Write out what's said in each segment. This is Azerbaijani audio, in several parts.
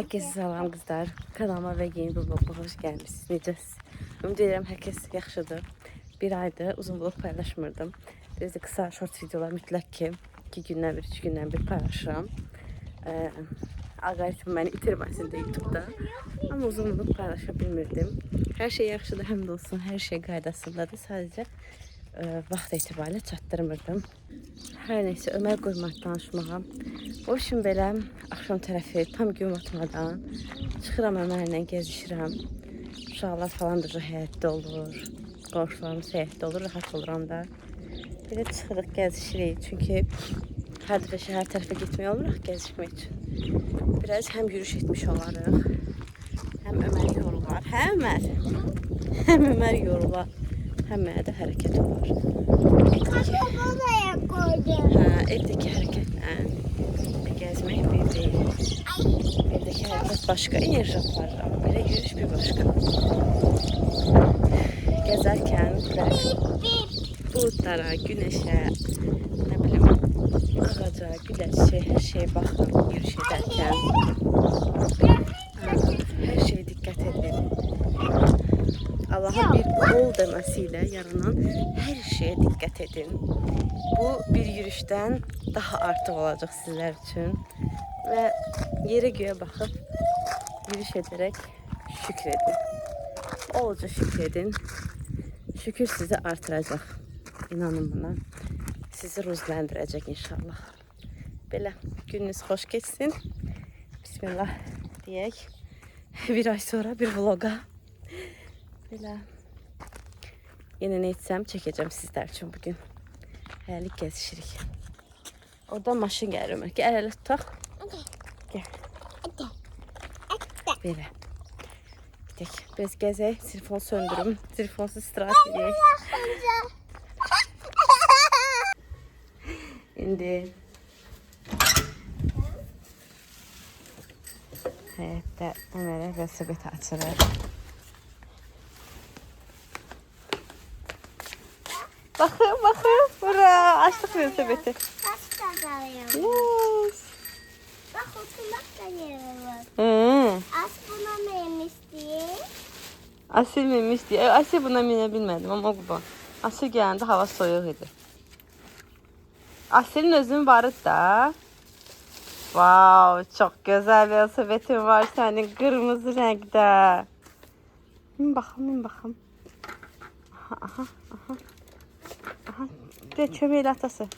Herkese salam qızlar. Kanalıma və yeni bir vloguma hoş gəlmişsiniz. Necəsiz? Ümid edirəm hər kəs yaxşıdır. Bir aydır uzun vlog paylaşmırdım. Düzdür, qısa short videolar mütləq ki 2 gündən bir, 3 gündən bir paylaşıram. Algoritm məni itirməsin də YouTube'da. Amma uzun vlog paylaşa bilmirdim. Hər şey yaxşıdır, həmd olsun. Hər şey qaydasındadır. Sadəcə vaxt etibarilə çatdırmırdım. Hər neysə, Ömər qoymadı danışmağa. O işin belə axşam tərəfi tam gün batmadan çıxıram Ömərlə gəzişirəm. Uşaqlar falan da həyətdə olur. Qonşularımız həyətdə olur, rahat oluram da. Belə çıxırıq, gəzişirik. Çünki hər dəfə şəhər tərəfə getmək oluruq gəzişmək üçün. Biraz həm yürüyüş etmiş olarıq, həm Ömər yorular. Hə Ömər? Həm Ömər yorular, həm mənə də hərəkət olar. Evdeki hərəkətlə gəzmək bir deyil. Evdeki hərəkət başqa, enerji aparır, amma belə yürüyüş bir başqa. Gəzərkən buludlara, günəşə, nə bilim, ağaca, güləşə, hər şeyə baxın yürüyüş edərkən. Hər şeyə diqqət edin. Allah'ın bir ol demesiyle yaranan her şeye dikkat edin. Bu bir yürüyüşten daha artık olacak sizler için. Ve yere göğe bakıp yürüyüş ederek şükredin. Bolca şükredin. Şükür sizi artıracak. İnanın bana. Sizi ruzlendirecek inşallah. Böyle gününüz hoş geçsin. Bismillah diyek. Bir ay sonra bir vloga. Belə yenə nə etsəm çəkəcəm sizlər üçün bugün. Hələlik gəzişirik. Oradan maşın gəlir Ömər. Gəl ələ tutaq. Gəl. Belə. Gidək. Biz gəzək. Telefon söndürüm. Telefonsuz istirahat edək. İndi həyətdə Ömərə velosiped açırıq. Bakın bakın. Bura açtık velosipedi. Yes. Bak oturmak da yeri var. As buna memişti. Asil minmiş diye. Asil buna mine bilmedim ama bu. Asil geldi hava soğuk idi. Asil'in özünün varı da. Wow, çok güzel velosipetin var senin kırmızı renkte. Min bakım. Aha. De çömeğiyle atası.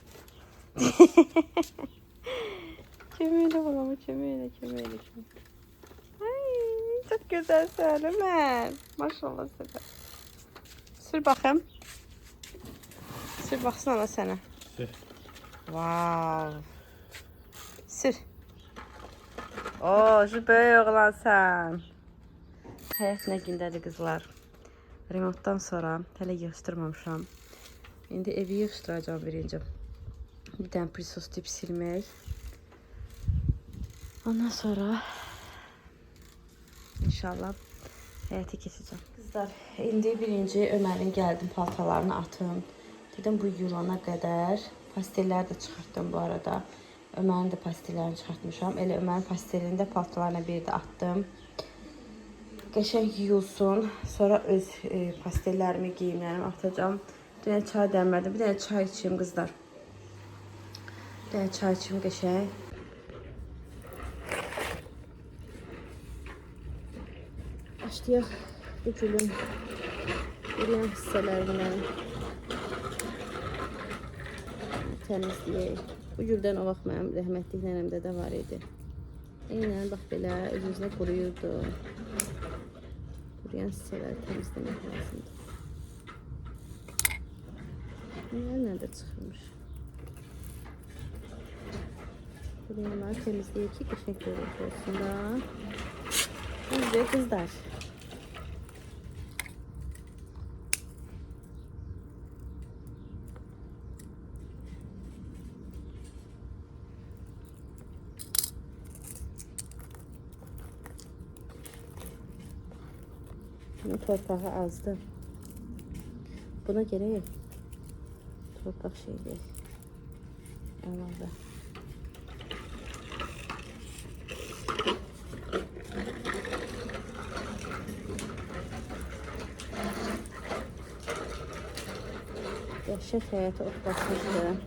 Çömeğiyle bakalım, çömeğiyle. Ay, çok güzel söyleme. Maşallah sana. Sür bakayım. Sür baksana sana. Sür. Wow. Sür. Oo, şu böyük oğlan sen. Həyat nə gündədir qızlar. Remontdan sonra hələ yığışdırmamışam. İndi evi yığışdıracağım birinci. Bir dənə prisos tip silmək. Ondan sonra inşallah həyata keçəcəm. Qızlar, indi birinci Ömərin gəldim paltalarını atım. Dedim bu yulana qədər pastellər də çıxartdım bu arada. Ömərin də pastellərini çıxartmışam. Elə Ömərin pastellində paltalarına bir də atdım. Qəşəng yuyulsun. Sonra öz pastellərimi, geyimlərimi atacağım. Bir dənə çay dəmlədim. Bir dənə çay içeyim qızlar. Bir dənə çay içeyim qəşəng. Başlayaq bu gülün yürüyen hissələrindən təmizləyək. Bu güldən o vaxt mənim rəhmətlik nənəmdə də var idi. Eynən bax belə özünüzlə quruyurdu. Quruyan hissələri təmizləmək lazımdır. Bunlar da çıxırmış. Bunları temizleyip ki qəşəng görüntü olsun da. Bizdə qızlar. Bunun torpağı azdı. Buna gerek yok. Torpak şey değil. Herhalde. Dəhşət həyatı otlasızdır.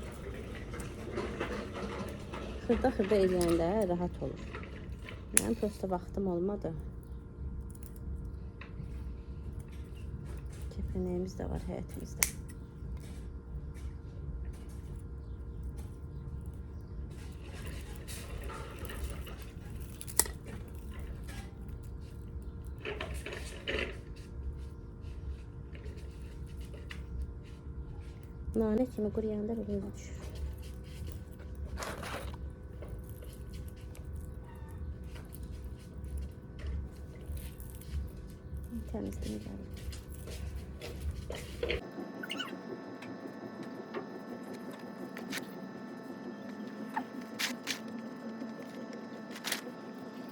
Xırda eləyəndə rahat olur. Mənim prosta vaxtım olmadı. Kəpənəyimiz də var həyətimizdə. Nane kimi quruyanda belə düşür. Təmizliğini gəlir.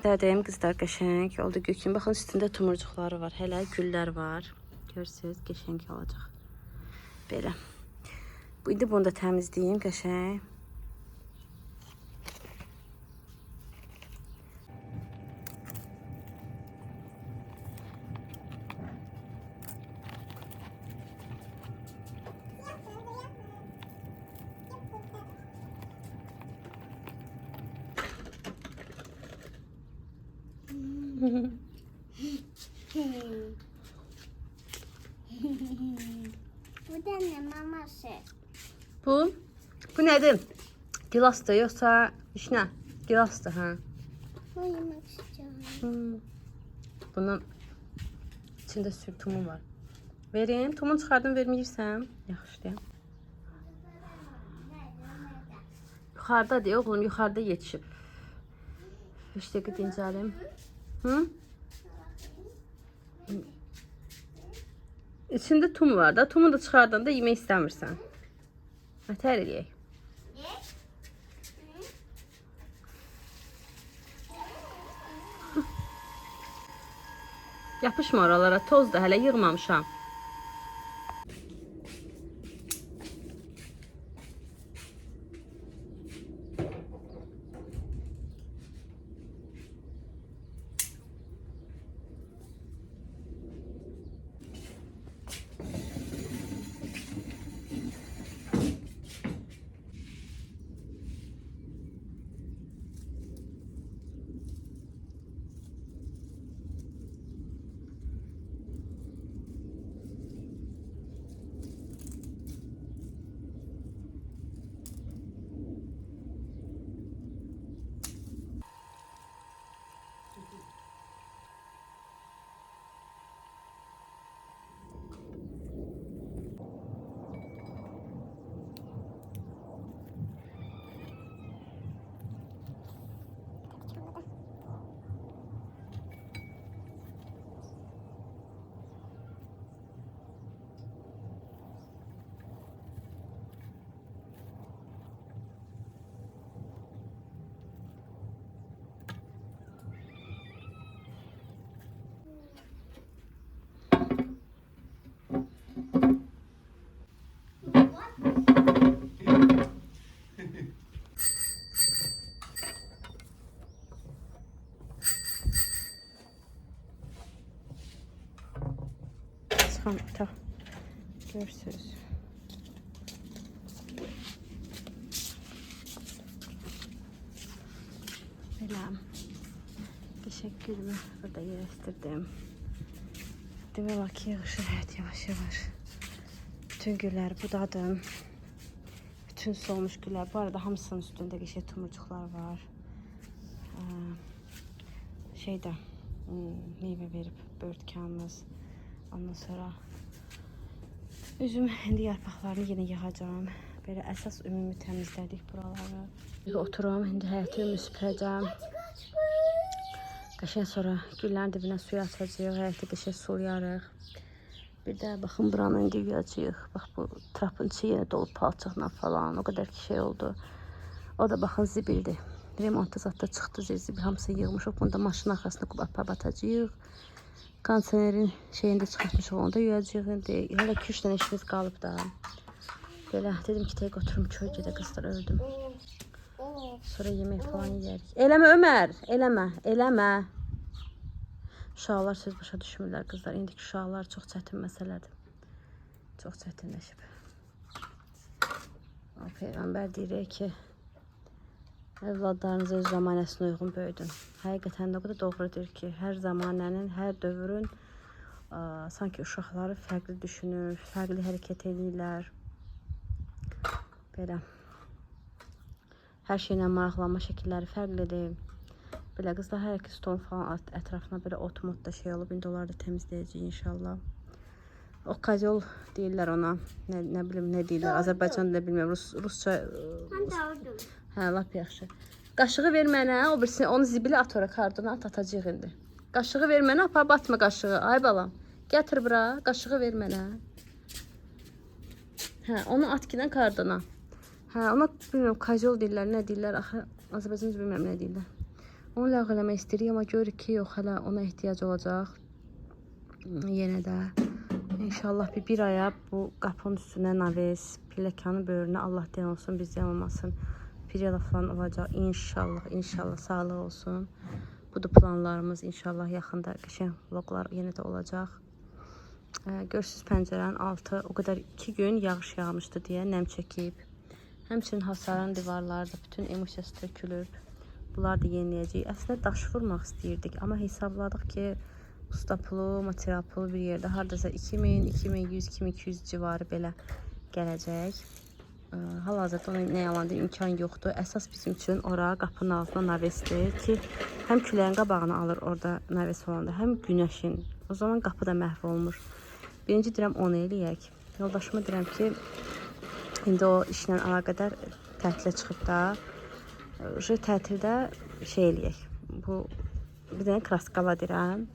Dədəyim qızlar qəşəng oldu gökyüzü. Baxın üstündə tumurcuqları var. Hələ güllər var. Görürsünüz, qəşəng olacaq. Belə. Bu indi bunu da təmizləyim qəşəng. Bu da ne maması? Bu nədir? Gilasdır yoxsa işnə? Gilasdır, hə. Bu yemek istiyorum. Bunun içində sürü tumu var. Verim, tumunu çıxardım, verməyirsən. Yaxşı. Yuxarıda deyə oğlum, yuxarıda yetişib. 5 dəqiqə dincəlim. İçində tum var da, tumu da çıxardanda yemək istəmirsən. Ətər eləyək. Yapışma oralara, toz da hələ yığmamışam. Çıxam, ta. Görürsünüz. Belə. Teşekkürümü burada yerləşdirdim. Demək olar ki, yığışır həyat yavaş-yavaş. Bütün güllər budadım. Bütün solmuş güllər. Bu arada hamısının üstündə qəşəng tumurcuqlar var. Şeydə meyvə verib börtkanımız. Ondan sonra üzüm indi yarpaqlarını yenə yığacağım. Belə əsas ümumi təmizlədik buraları. Oturum, indi həyəti ümumi süpürəcəm. Qəşəng sonra güllərin dibinə suyu açacağıq, həyəti qəşəng sulayarıq. Bir də baxın buranı indi yuyacağıq. Bax bu trapın içi yenə dolub palçıqla falan. O qədər ki şey oldu. O da baxın zibildir. Remontda zətdə çıxdı zibil hamısını yığmışıq. Bunu da maşının arxasına aparıb atacağıq. Kondisionerin şeyində çıxartmışıq, onu da yuyacağıq indi. Hələ 2-3 dənə işimiz qalıb da. Belə dedim ki, tək oturum kölgədə qızlar öldüm. Sonra yemək falan yeyərik. Eləmə Ömər, eləmə. Uşaqlar söz başa düşmürlər qızlar. İndiki uşaqlar çox çətin məsələdir. Çox çətinləşib. Peyğəmbər deyir ki, övladlarınızı öz zamanəsinə uyğun böyüdün. Həqiqətən də bu da doğrudur ki, hər zamanənin, hər dövrün sanki uşaqları fərqli düşünür, fərqli hərəkət edirlər. Belə. Hər şeylə maraqlanma şəkilləri fərqlidir. Belə qızlar hər iki stolun falan ətrafına belə ot-mot da şey olub. İndi onları da təmizləyəcəyik inşallah. O kozol deyirlər ona. Nə bilim nə deyirlər. Azərbaycanda da bilmirəm. Rusça. Mən doğurdum. Hə, lap yaxşı. Qaşığı ver mənə. O birisi onu zibilə at ora, kardona atacağıq indi. Qaşığı ver mənə. Apar batma qaşığı. Ay balam. Gətir bura. Qaşığı ver mənə. Hə, onu at gidən kardona. Hə, ona bilmirəm kozol deyirlər, nə deyirlər. Axı Azərbaycanda bilmirəm nə deyirlər. Onu ləğv eləmək istəyirik, amma görürük ki, yox, hələ ona ehtiyac olacaq. Yenə də inşallah bir aya bu qapının üstünə naves, pilləkənin böyrünə Allah deyən olsun, bizdən olmasın. Pirela falan olacaq. İnşallah, inşallah sağlıq olsun. Budur planlarımız. İnşallah yaxında qəşəng vloglar yenə də olacaq. Görürsünüz pəncərənin altı o qədər 2 gün yağış yağmışdı deyə nəm çəkib. Həmçinin hasarın divarları da bütün emosiyası tökülüb. Bunlar da yeniləyəcəyik. Əslində daş vurmaq istəyirdik, amma hesabladıq ki, usta pulu, material pulu bir yerdə hardasa 2000, 2100, 2200 civarı belə gələcək. Hal-hazırda ona nə yalan deyim, imkan yoxdur. Əsas bizim üçün ora qapının altına navesdir ki, həm küləyin qabağını alır orada naves olanda, həm günəşin. O zaman qapı da məhv olmur. Birinci deyirəm onu eləyək. Yoldaşıma deyirəm ki, indi o işlə əlaqədar tətilə çıxıb da, tətildə şey eləyək. Bu bir dənə kraskala deyirəm.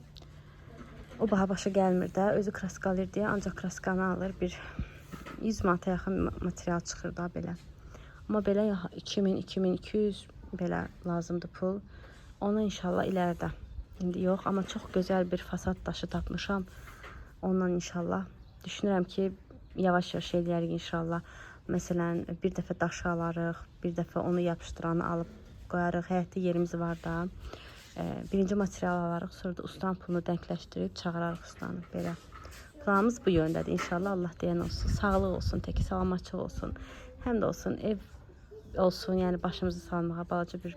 O baha başa gəlmir də, özü kraskalayır deyə ancaq kraskanı alır. Bir 100 manata yaxın material çıxır da belə. Amma belə 2000, 2200 belə lazımdır pul. Ona inşallah ilərdə. İndi yox, amma çox gözəl bir fasad daşı tapmışam. Ondan inşallah düşünürəm ki, yavaş-yavaş eləyərik inşallah. Məsələn, bir dəfə daşı alarıq, bir dəfə onu yapışdıranı alıb qoyarıq. Həyətdə yerimiz var da. Birinci material alarıq, sonra da ustanın pulunu dənkləşdirib çağırarıq ustanı. Belə. Planımız bu yöndədir. İnşallah Allah deyən olsun. Sağlıq olsun, təki salamatçıq olsun. Həm də olsun, ev olsun, yəni başımızı salmağa, balaca bir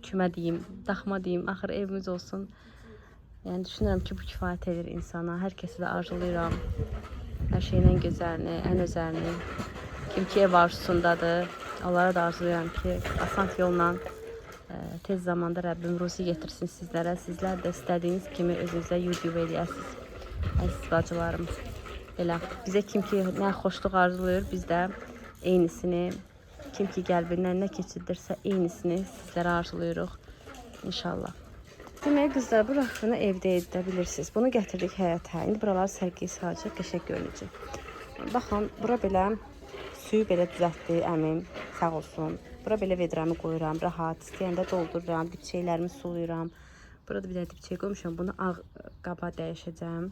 kümə deyim, daxma deyim, axır evimiz olsun. Yəni düşünürəm ki, bu kifayət edir insana. Hər kəsi də arzulayıram. Hər şeyin ən gözəlini, ən özəlini. Kim ki ev arzusundadır, onlara da arzulayıram ki, asan yolla tez zamanda Rəbbim ruzi getirsin sizlərə. Sizlər də istədiyiniz kimi özünüzə yurd-yuva eləyəsiniz. Əziz bacılarım. Belə, bizə kim ki nə xoşluq arzulayır, biz də eynisini, kim ki qəlbindən nə keçirdirsə eynisini sizlərə arzulayırıq. İnşallah. Demək qızlar, bu raxını evdə edə bilirsiniz. Bunu gətirdik həyətə. İndi buraları sərgiyə salacaq, qəşəng görünəcək. Baxın, bura belə suyu belə düzəltdi əmim, sağ olsun. Bura belə vedramı qoyuram, rahat. İstəyəndə doldururam, dipçəklərimi sulayıram. Burada bir dənə dipçək qoymuşam, bunu ağ qaba dəyişəcəm.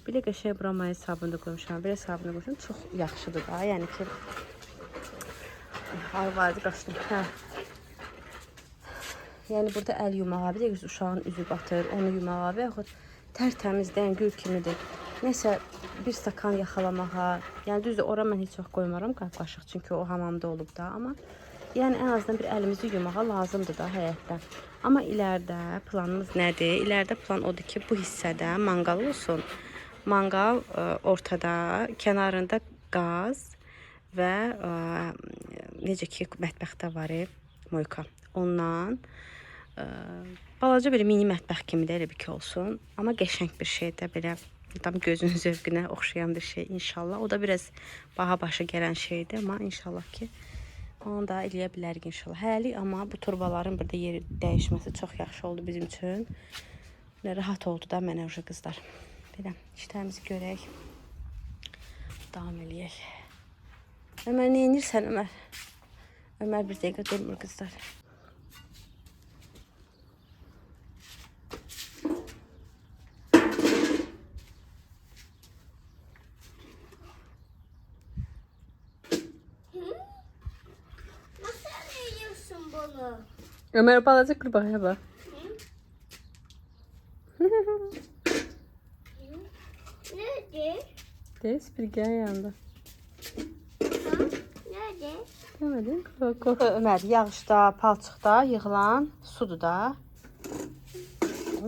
Belə qəşəng bura maya sabunu da qoymuşam, belə sabunu qoymuşam. Çox yaxşıdır da, yəni ki, vardı qaçdım. Hə. Yəni burada əl yumağa, bir də uşağın üzü batır, onu yumağa və yaxud tərtəmizdən gül kimidir. Nəsə bir stakan yaxalamağa, yəni düzdür, ora mən heç vaxt qoymaram qab-qaşıq, çünki o hamamda olub da, amma yəni ən azından bir əlimizi yumağa lazımdır da həyətdə. Amma ilərdə planımız nədir? İlərdə plan odur ki, bu hissədə manqal olsun. Manqal ortada, kənarında qaz və necə ki, mətbəxdə var, moyka. Ondan balaca bir mini mətbəx kimi də elə bir ki olsun. Amma qəşəng bir şey də belə tam gözünün zövqünə oxşayan bir şey inşallah. O da biraz baha başa gələn şeydir, amma inşallah ki onu da eləyə bilərik inşallah. Həlik, amma bu turbaların burada yeri dəyişməsi çox yaxşı oldu bizim üçün. Rahat oldu da mənə uşaq qızlar. Belə işlərimizi görək. Davam eləyək. Ömər, nə edirsən Ömər? Ömər bir dəqiqə durmur qızlar. Ömer balaca kurbağaya bak. Nerede? Süpürgenin yanında. Nerede? Demedim. Demədin? Ömər, yağışda, palçıqda yığılan sudur da.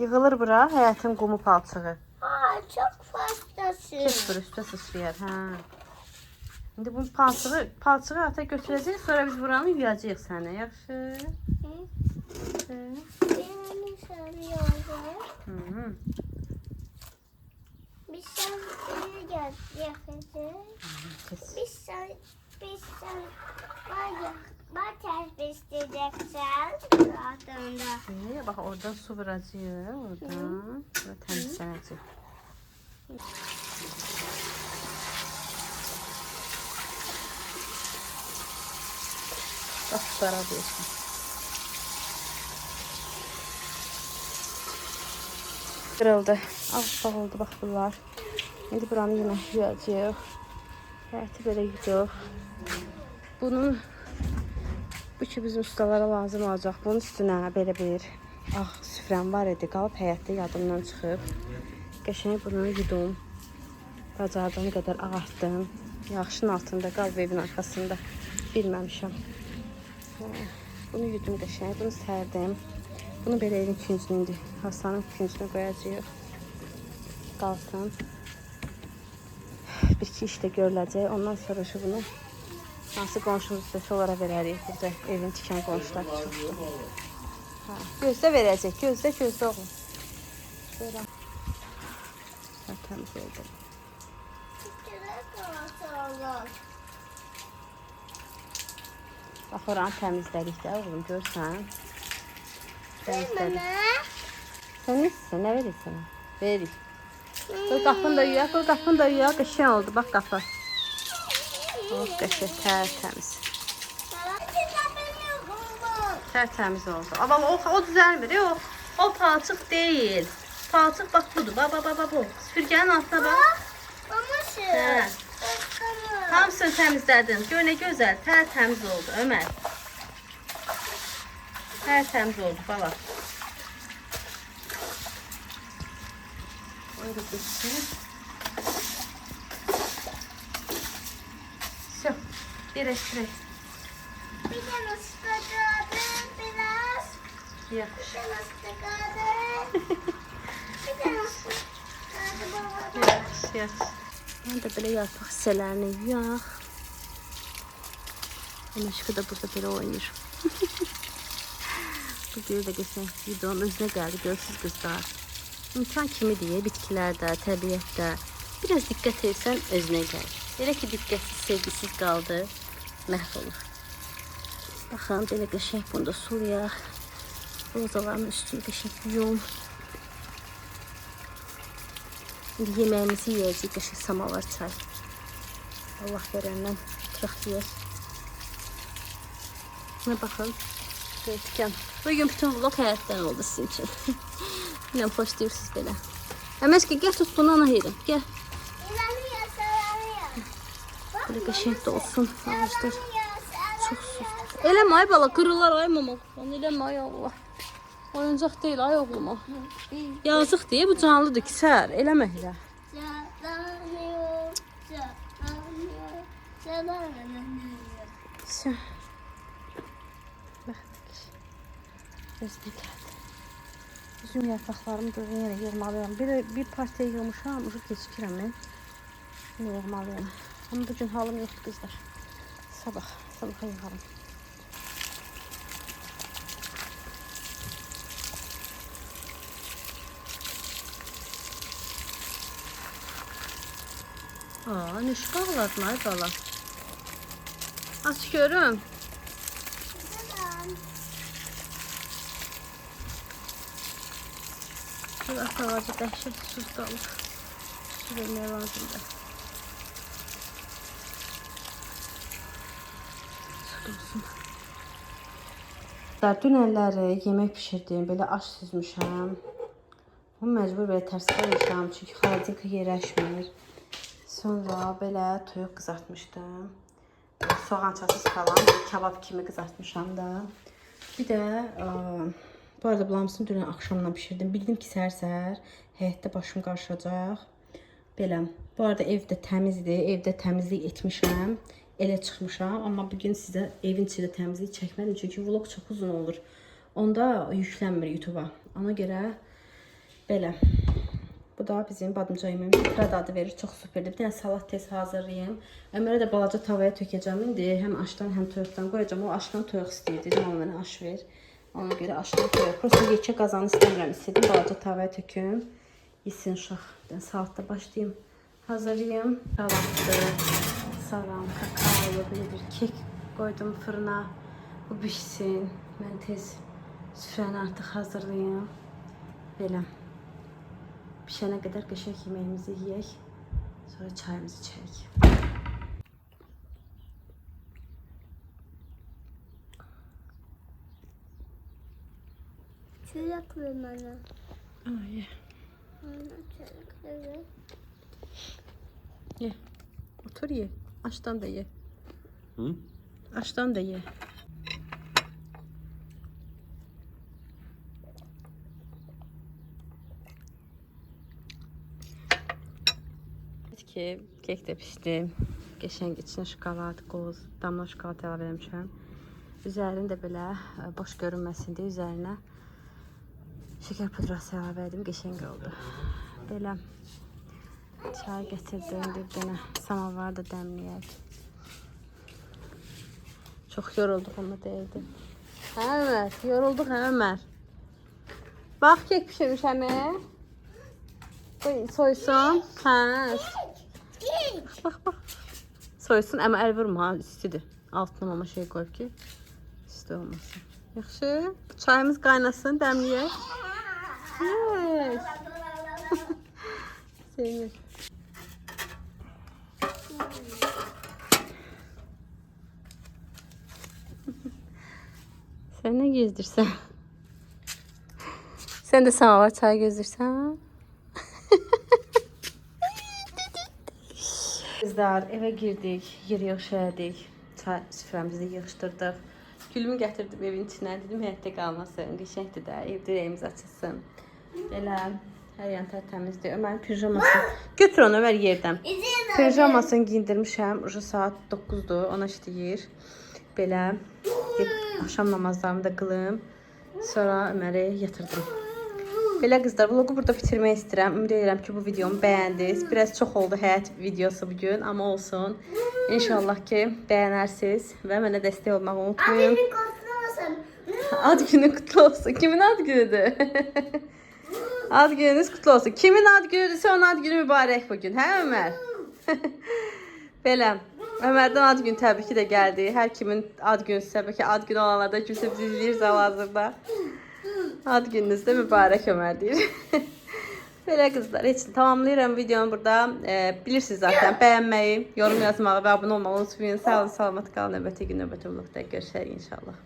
Yığılır bura həyətin qumu palçığı. Aa, çok fazlası. Kes bura üstə sıçrayar. Hə. İndi bu palçığı ata götürəcəyik, sonra biz buranı yuyacağıq sənə. Yaxşı? Beni sarıyorlar. Hı. Bir şansını yakacağız. Kes. Bir sen var ya, ters isteyeceksin rahatında. Bax, oradan su vuracağıq, oradan. Sonra təmizlənəcək. Bax, qara deyirsən. Qırıldı. Ağ oldu, bax bunlar. İndi buranı yenə yuyacağıq. Həyəti belə yuyacaq. Bu ki bizim ustalara lazım olacaq. Bunun üstünə belə bir ağ süfrəm var idi. Qalıb həyətdə yadımdan çıxıb. Qəşəng bunu yudum. Bacardığım qədər ağartdım. Yağışın altında, qalıb evin arxasında. Bilməmişəm. Bunu yudum qəşəng. Bunu sərdim. Bunu belə evin küncünü indi. Hasanın küncünə qoyacağıq. Qalsın. Bir-iki işdə görüləcək. Ondan sonra şu bunu hansı qonşumuz istəsə onlara verərik. Burada evin tikən qonşular çoxdur. Gözdə verəcək. Gözdə oğlum. Şöyle. Təmiz oldu. Bax, oranı təmizlədik də oğlum, görsən. Təmizlədik. Sən nesin? Nə verir sənə? Verik. Qoy qapını da yuyaq, qəşəng oldu. Bax, qapı. Oh, qəşəng, tərtəmiz. Tərtəmiz oldu. Amma o düzəlmir, o palçıq deyil. Palçıq bax budur, bu. Süpürgənin altına bax. Hə. Hamısını təmizlədim. Gör nə gözəl, tərtəmiz oldu Ömər. Tərtəmiz oldu bala. Öyle geçsin. Все, birleştirek. Bir de ıskadadım biraz. Yaxşı. Bir de ıskadadım. Bir de ıskadadım baba. Yaxşı. Ben de böyle yarpaq hissələrini yuyaq. Əməşqı da burada belə oynayır. Bu gölü də qəşəng videonun özünə gəldi, görürsünüz qızlar. İmkan kimi deyə bitkilərdə, təbiətdə biraz diqqət etsən özünə gəlir. Elə ki diqqətsiz, sevgisiz qaldı, məhv olur. Baxın, belə qəşəng bunu da sulayaq. Rozaların üstünü qəşəng yuyum. İndi yeməyimizi yiyəcəyik, qəşəng samavar çay. Allah verəndən oturaq yiyək. Nə baxın, tikan. Bugün bütün vlog həyatdan oldu sizin üçün. Bilməm, xoş deyirsiniz belə. Əməşqə, gəl tut bunu ana yerim, gəl. Belə qəşəng də olsun, ağaclar. Çox sus. Eləmə ay bala, qırılar ay mama. Eləmə ay Allah. Oyuncaq deyil ay oğluma. Yazıq deyə bu canlıdır ki, sər. Eləmə elə. Sən. Baxdıq. Gözdə gəldi. Üzüm yarpaqlarımı da yenə yığmalıyam. Bir partiya yığmışam, ucu keçikirəm mən. Yenə yığmalıyam. Amma bugün halım yoxdur qızlar. Sabaha yığarım. Aa, ne şu bağladın ay bala. Aç görüm. Şu ağacı dəhşət susuz qalıb. Su verməyə lazımdır. Su dolsun. Dünənləri yemək pişirdim. Belə aş süzmüşəm. Bunu məcbur belə tərs qoymuşam. Çünki xalacinka yerləşmir. Sonra belə toyuq qızartmışdım. Soğan çasız falan kebab kimi qızartmışam da. Bir də bu arada bulamısını dünən axşamdan pişirdim. Bildim ki səhər-səhər həyətdə başım qarışacaq. Belə. Bu arada ev də təmizdir. Evdə təmizlik etmişəm. elə çıxmışam. Amma bugün sizə evin içində təmizlik çəkmədim. Çünki vlog çox uzun olur. Onda yüklənmir YouTube-a. Ona görə belə. Bu da bizim badımcan yeməyimiz. Fıra dadı verir. Çox superdir. Bir dənə salat tez hazırlayayım. Ömərə də balaca tavaya tökəcəm. İndi həm aşdan, həm toyuqdan qoyacağam. O aşdan toyuq istəyirdi. Dedim, ona mənə aş ver. Ona görə aşdan toyuq. Prosta yekə qazanı istəmirəm. İstədim balaca tavaya töküm. Yesin uşaq. Bir salatda başlayayım. Hazırlayayım. Salatdır. Salam, kakaolu, belə bir kek qoydum fırına. Bu bişsin. Mən tez süfrəni artıq hazırlayayım. Belə. Pişənə qədər qəşəng yeməyimizi yeyək. Sonra çayımızı içək. Çörek ver bana. Ye. Bana çörek ver. Ye. Otur ye. Aşdan da ye. Hı? Aşdan da ye. Ki kek də pişdi. Qəşəng içinə şokolad, qoz, damla şokolad əlavə etmişəm. Üzərini də belə boş görünməsin deyə üzərinə şəkər pudrası əlavə etdim. Qəşəng oldu. Belə çay gətirdim. Bir dənə samavar da dəmləyək. Çox yorulduq onu deyildi. Hə Ömər, yorulduq hə Ömər. Bax kek pişirmişəm. Soysun. Hə. Bax. Soysun, amma əl vurma, istidir. Altına mama şey qoyub ki, isti olmasın. Yaxşı. Çayımız qaynasın, dəmləyək. Yes. Sevmir. Sən nə gezdirsən? Sən də samavar çay gözdirsən? Kızlar, evə girdik, yer yığışadik, çay süfrəmizi yığışdırdıq. Gülümü gətirdim evin içinə, dedim həyətdə qalmasın, qəşəngdir də, evdə ürəyimiz açılsın. Belə, hər yan tərtəmizdir. Ömərin pijamasını, götür onu Ömər yerdən. Pijamasını giyindirmişəm, ucu saat 9-dur, ona işləyir. Belə, axşam namazlarımı da qılım, sonra Öməri yatırdım. Belə qızlar, vlogu burada bitirmək istəyirəm. Ümid edirəm ki, bu videomu bəyəndiniz. Biraz çox oldu həyat videosu bugün, amma olsun. İnşallah ki, bəyənərsiniz və mənə dəstək olmağı unutmayın. Abimin kutlu olsun. Ad günü kutlu olsun. Kimin ad günüdür? Ad gününüz kutlu olsun. Kimin ad günüdürsə onun ad günü mübarək bugün. Hə Ömər? Belə. Ömərdən ad günü təbii ki də gəldi. Hər kimin ad günüsə, bəlkə ad günü olanlarda kimsə bizi izləyir hal-hazırda. Ad gününüzdə mübarək Ömər deyir. Belə qızlar, heç tamamlayıram videonu burada. Bilirsiniz zaten bəyənməyi, yorum yazmağı və abunə olmağı unutmayın. Sağ olun, salamat qalın. Növbəti gün, növbəti vlogda görüşərik inşallah.